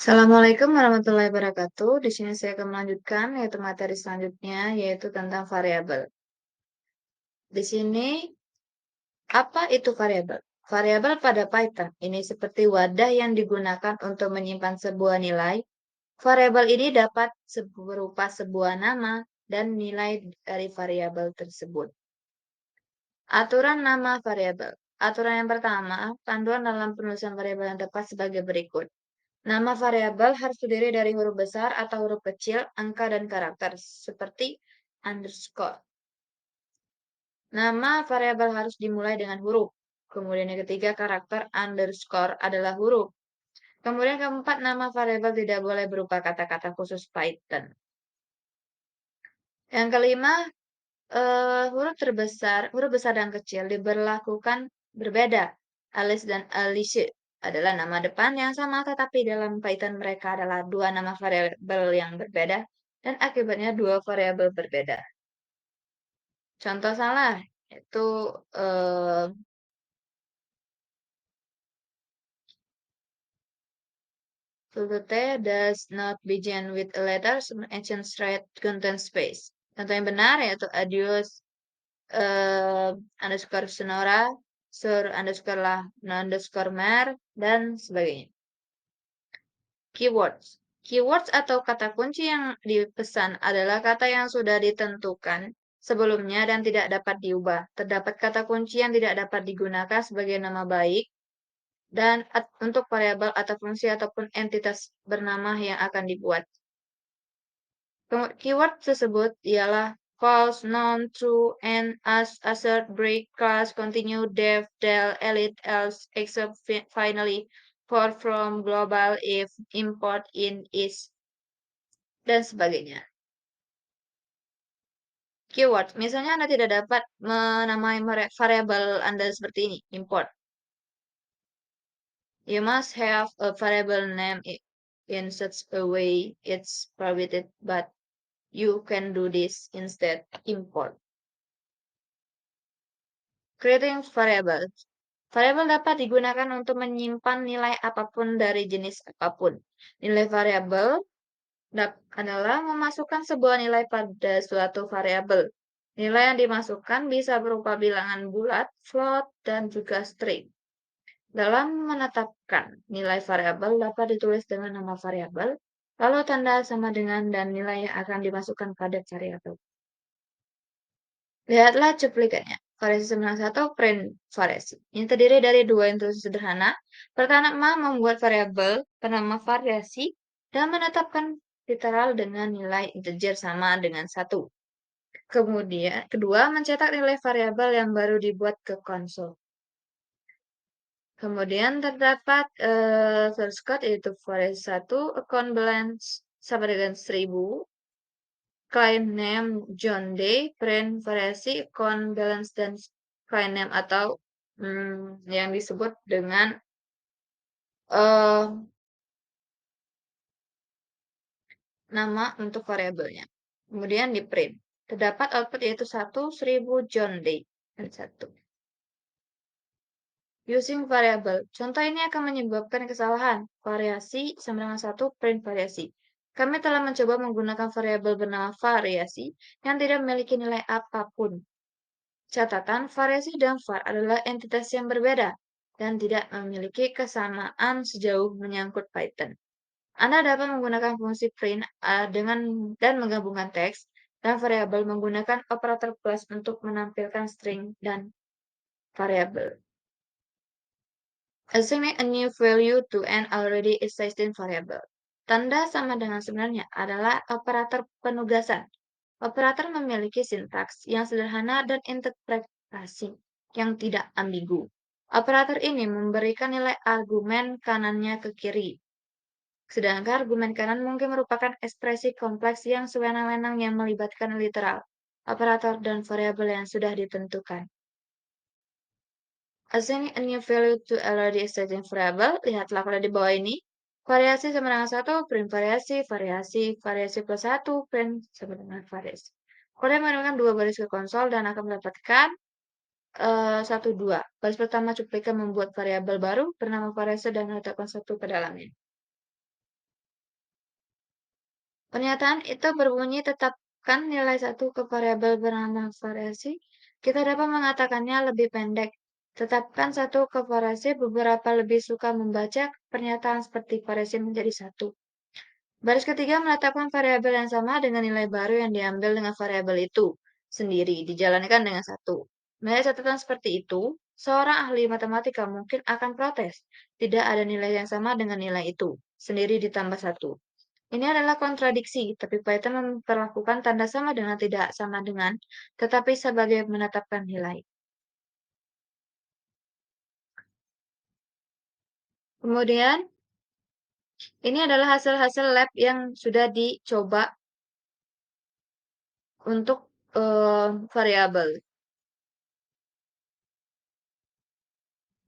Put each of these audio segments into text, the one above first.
Assalamualaikum warahmatullahi wabarakatuh. Di sini saya akan melanjutkan yaitu materi selanjutnya yaitu tentang variabel. Di sini apa itu variabel? Variabel pada Python ini seperti wadah yang digunakan untuk menyimpan sebuah nilai. Variabel ini dapat berupa sebuah nama dan nilai dari variabel tersebut. Aturan nama variabel. Aturan yang pertama, panduan dalam penulisan variabel yang tepat sebagai berikut. Nama variabel harus terdiri dari huruf besar atau huruf kecil, angka, dan karakter, seperti underscore. Nama variabel harus dimulai dengan huruf. Kemudian yang ketiga, karakter underscore adalah huruf. Kemudian keempat, nama variabel tidak boleh berupa kata-kata khusus Python. Yang kelima, huruf besar dan kecil diberlakukan berbeda. Alice dan Alice adalah nama depan yang sama, tetapi dalam Python mereka adalah dua nama variabel yang berbeda, dan akibatnya dua variabel berbeda. Contoh salah, itu eh, Suatu T does not begin with a letter, ancient straight content space. Contoh yang benar yaitu adios underscore sonora, sur underscore lah, underscore mer, dan sebagainya. Keywords. Keywords atau kata kunci yang dipesan adalah kata yang sudah ditentukan sebelumnya dan tidak dapat diubah. Terdapat kata kunci yang tidak dapat digunakan sebagai nama baik dan untuk variabel atau fungsi ataupun entitas bernama yang akan dibuat. Keyword tersebut ialah false, non, true, and, as, assert, break, class, continue, def, del, elite, else, except, finally, for, from, global, if, import, in, is, dan sebagainya. Keyword, misalnya Anda tidak dapat menamai variabel Anda seperti ini, import. You must have a variable name in such a way it's prohibited, but you can do this instead, import. Creating variable. Variabel dapat digunakan untuk menyimpan nilai apapun dari jenis apapun. Nilai variabel adalah memasukkan sebuah nilai pada suatu variabel. Nilai yang dimasukkan bisa berupa bilangan bulat, float, dan juga string. Dalam menetapkan nilai variabel dapat ditulis dengan nama variabel, lalu tanda sama dengan dan nilai yang akan dimasukkan pada variabel. Lihatlah cuplikannya. Variasi 91 print variasi. Ini terdiri dari dua instruksi sederhana. Pertama, membuat variabel bernama variasi dan menetapkan literal dengan nilai integer sama dengan 1. Kemudian, kedua, mencetak nilai variabel yang baru dibuat ke konsol. Kemudian terdapat source code yaitu variasi 1, account balance sama dengan 1000, client name John Day, print variasi, account balance, dan client name atau yang disebut dengan nama untuk variabelnya. Kemudian di print. Terdapat output yaitu 1000 John Day dan 1. Using variable. Contoh ini akan menyebabkan kesalahan. Variasi sama dengan 1 print variasi. Kami telah mencoba menggunakan variabel bernama variasi yang tidak memiliki nilai apapun. Catatan, variasi dan var adalah entitas yang berbeda dan tidak memiliki kesamaan sejauh menyangkut Python. Anda dapat menggunakan fungsi print dan menggabungkan teks dan variabel menggunakan operator plus untuk menampilkan string dan variabel. Assigning a new value to an already existing variable. Tanda sama dengan sebenarnya adalah operator penugasan. Operator memiliki sintaks yang sederhana dan interpretasi yang tidak ambigu. Operator ini memberikan nilai argumen kanannya ke kiri. Sedangkan argumen kanan mungkin merupakan ekspresi kompleks yang sewenang-wenang yang melibatkan literal, operator, dan variabel yang sudah ditentukan. Assigning a new value to already existing variable, lihatlah pada di bawah ini. Variasi sama dengan 1, print variasi, variasi, variasi plus 1, print sama dengan variasi. Kalian menggunakan dua baris ke konsol dan akan mendapatkan 1, 2. Baris pertama cuplikan membuat variabel baru bernama variasi dan meletakkan 1 ke dalamnya. Pernyataan itu berbunyi tetapkan nilai satu ke variabel bernama variasi. Kita dapat mengatakannya lebih pendek. Tetapkan satu ke variasi. Beberapa lebih suka membaca pernyataan seperti variasi menjadi satu. Baris ketiga menetapkan variabel yang sama dengan nilai baru yang diambil dengan variabel itu sendiri, dijalankan dengan satu. Melihat catatan seperti itu, seorang ahli matematika mungkin akan protes. Tidak ada nilai yang sama dengan nilai itu, sendiri ditambah satu. Ini adalah kontradiksi, tapi Python memperlakukan tanda sama dengan tidak sama dengan, tetapi sebagai menetapkan nilai. Kemudian, ini adalah hasil-hasil lab yang sudah dicoba untuk variabel.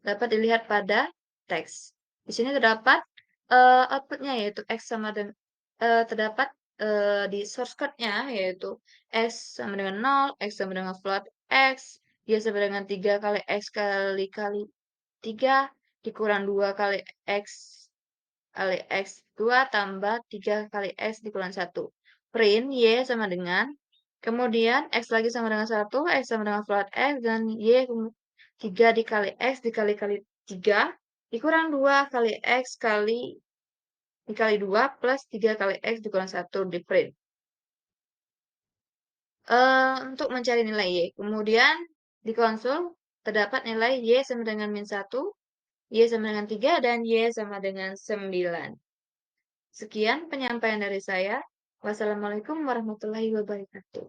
Dapat dilihat pada teks. Di sini terdapat outputnya yaitu X sama dengan terdapat di source code-nya yaitu X sama dengan 0, X sama dengan float X, Y sama dengan 3 kali X kali 3 dikurang 2 kali X kali X 2 tambah 3 kali X dikurang 1. Print Y sama dengan, kemudian X lagi sama dengan 1, X sama dengan float X, dan Y 3 dikali X dikali 3 dikurang 2 kali X dikali 2 plus 3 kali X dikurang 1 di print. Untuk mencari nilai Y. Kemudian di konsol terdapat nilai Y sama dengan min 1, Y sama dengan 3, dan Y sama dengan 9. Sekian penyampaian dari saya. Wassalamualaikum warahmatullahi wabarakatuh.